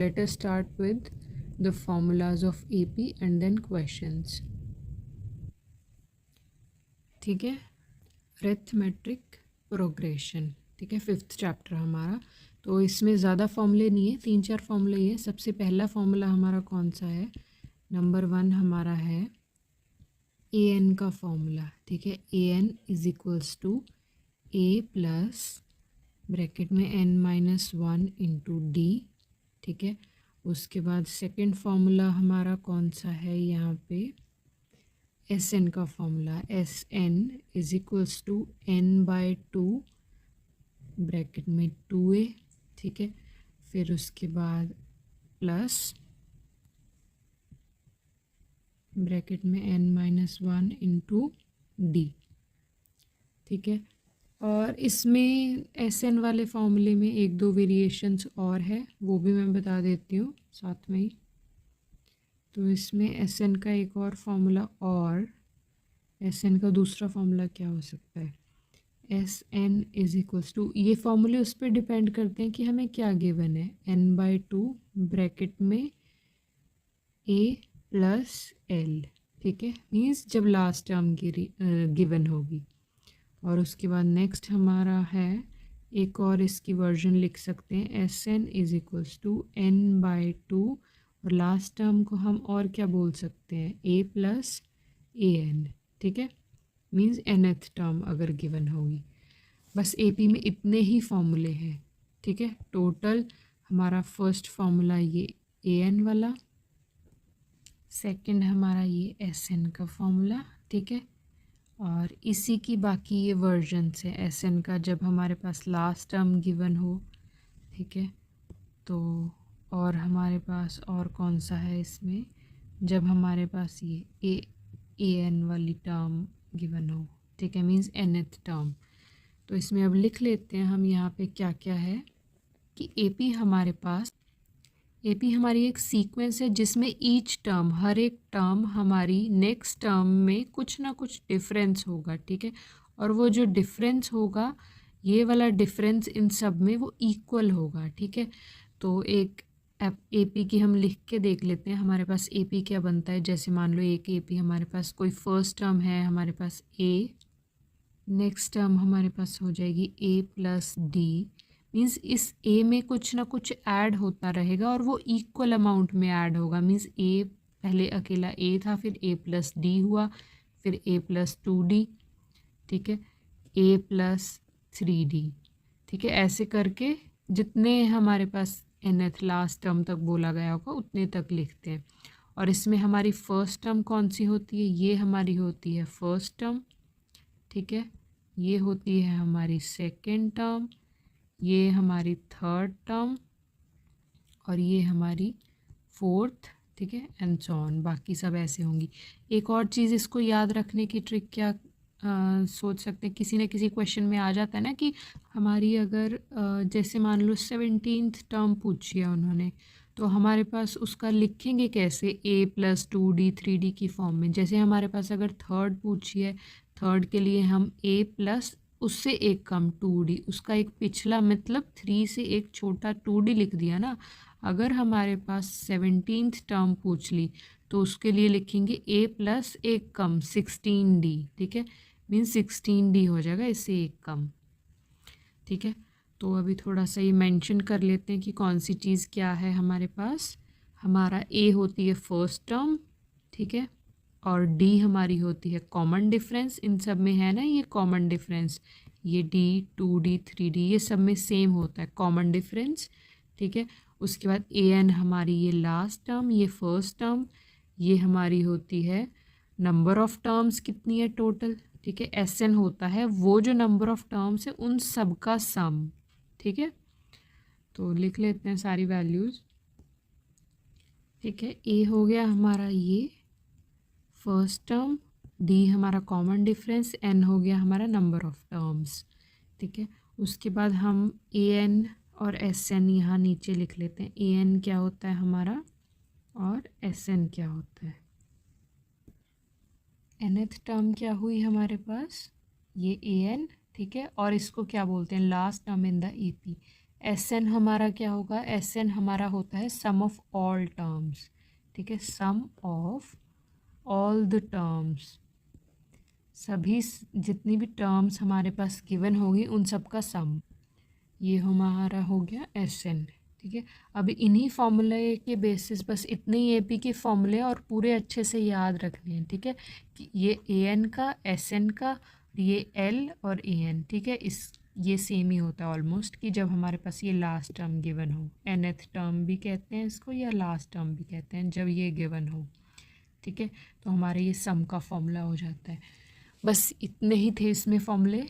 Let us start with the formulas of AP and then questions. ठीक है, arithmetic progression, ठीक है, 5th chapter हमारा। तो इसमें ज़्यादा फॉर्मूले नहीं है, 3-4 फॉर्मूले ही है। सबसे पहला फॉर्मूला हमारा कौन सा है? नंबर 1 हमारा है AN का फॉर्मूला, ठीक है। AN is equals to A plus bracket में n-1 इंटू डी, ठीक है। उसके बाद सेकंड फार्मूला हमारा कौन सा है यहाँ पे? SN का formula, SN is equals to n/2 bracket में 2a, ठीक है। फिर उसके बाद प्लस ब्रैकेट में n-1 इंटू डी, ठीक है। और इसमें SN वाले फॉर्मूले में 1-2 वेरिएशंस और है, वो भी मैं बता देती हूँ साथ में ही। तो इसमें SN का एक और फॉर्मूला, और SN का दूसरा फॉर्मूला क्या हो सकता है? SN इज इक्वल्स टू, ये फॉर्मूले उस पर डिपेंड करते हैं कि हमें क्या गिवन है। n/2 ब्रैकेट में A प्लस L, ठीक है, मीन्स जब लास्ट टर्म गिवन होगी। और उसके बाद नेक्स्ट हमारा है, एक और इसकी वर्जन लिख सकते हैं, SN is equals to n/2, और लास्ट टर्म को हम और क्या बोल सकते हैं? A प्लस AN, ठीक है, मीन्स nth टर्म अगर गिवन होगी। बस AP में इतने ही फॉर्मूले हैं, ठीक है। टोटल हमारा फर्स्ट फार्मूला ये AN वाला, सेकंड हमारा ये SN का फॉर्मूला, ठीक है। और इसी की बाकी ये वर्जन्स है SN का जब हमारे पास लास्ट टर्म गिवन हो, ठीक है। तो और हमारे पास और कौन सा है इसमें? जब हमारे पास ये AN वाली टर्म गिवन हो, ठीक है, मीन्स nth टर्म। तो इसमें अब लिख लेते हैं हम यहाँ पे क्या क्या है कि AP हमारी एक सीक्वेंस है जिसमें ईच टर्म, हर एक टर्म हमारी नेक्स्ट टर्म में कुछ ना कुछ डिफरेंस होगा, ठीक है। और वो जो डिफरेंस होगा, ये वाला डिफरेंस इन सब में वो इक्वल होगा, ठीक है। तो एक AP की हम लिख के देख लेते हैं, हमारे पास AP क्या बनता है। जैसे मान लो एक AP हमारे पास कोई फर्स्ट टर्म है हमारे पास A, नेक्स्ट टर्म हमारे पास हो जाएगी A प्लस डी, मीन्स इस A में कुछ ना कुछ ऐड होता रहेगा और वो इक्वल अमाउंट में ऐड होगा। मीन्स A पहले अकेला A था, फिर A प्लस डी हुआ, फिर A प्लस 2D, ठीक है, A प्लस 3D, ठीक है। ऐसे करके जितने हमारे पास nth लास्ट टर्म तक बोला गया होगा उतने तक लिखते हैं। और इसमें हमारी फर्स्ट टर्म कौन सी होती है? ये हमारी होती है फर्स्ट टर्म, ठीक है। ये होती है हमारी सेकेंड टर्म, ये हमारी थर्ड टर्म, और ये हमारी फोर्थ, ठीक है, एंड सो ऑन। बाकी सब ऐसे होंगी। एक और चीज़ इसको याद रखने की ट्रिक क्या सोच सकते हैं, किसी न किसी क्वेश्चन में आ जाता है ना कि हमारी अगर जैसे मान लो 17th टर्म पूछी है उन्होंने, तो हमारे पास उसका लिखेंगे कैसे? A प्लस 2D 3D की फॉर्म में। जैसे हमारे पास अगर थर्ड पूछी है, थर्ड के लिए हम A प्लस उससे एक कम 2D, उसका एक पिछला मतलब 3 से एक छोटा 2D लिख दिया ना। अगर हमारे पास 17th टर्म पूछ ली तो उसके लिए लिखेंगे A प्लस एक कम 16D, ठीक है, मीन्स 16D हो जाएगा, इससे एक कम, ठीक है। तो अभी थोड़ा सा ये मेंशन कर लेते हैं कि कौन सी चीज़ क्या है हमारे पास। हमारा A होती है फर्स्ट टर्म, ठीक है, और D हमारी होती है कॉमन डिफरेंस। इन सब में है ना ये कॉमन डिफरेंस, ये D 2D 3D ये सब में सेम होता है कॉमन डिफरेंस, ठीक है। उसके बाद AN हमारी ये लास्ट टर्म, ये फर्स्ट टर्म, ये हमारी होती है नंबर ऑफ़ टर्म्स कितनी है टोटल, ठीक है। SN होता है वो जो नंबर ऑफ़ टर्म्स है उन सब का सम, ठीक है। तो लिख लेते हैं सारी वैल्यूज़, ठीक है। A हो गया हमारा ये फर्स्ट टर्म, D हमारा कॉमन डिफरेंस, N हो गया हमारा नंबर ऑफ़ टर्म्स, ठीक है। उसके बाद हम AN और SN यहाँ नीचे लिख लेते हैं। AN क्या होता है हमारा और SN क्या होता है। nth टर्म क्या हुई हमारे पास? ये AN, ठीक है, और इसको क्या बोलते हैं? Last term in the AP, S N हमारा क्या होगा, एस एन हमारा होता है सम ऑफ ऑल टर्म्स, ठीक है, सम ऑफ ऑल द टर्म्स, सभी जितनी भी टर्म्स हमारे पास गिवन होगी उन सब का सम, ये हमारा हो गया एस एन, ठीक है। अब इन्हीं फॉर्मूले के बेसिस बस इतने ही एपी के फॉर्मूले और पूरे अच्छे से याद रखने हैं, ठीक है, कि ये ए एन का, एस एन का, ये एल और ए एन, ठीक है, इस ये सेम ही होता है ऑलमोस्ट, कि जब हमारे पास ये लास्ट टर्म गिवन हो, nth टर्म भी कहते हैं इसको या लास्ट टर्म भी कहते हैं, जब ये गिवन हो, ठीक है, तो हमारे ये सम का फॉर्मूला हो जाता है। बस इतने ही थे इसमें फॉर्मूले।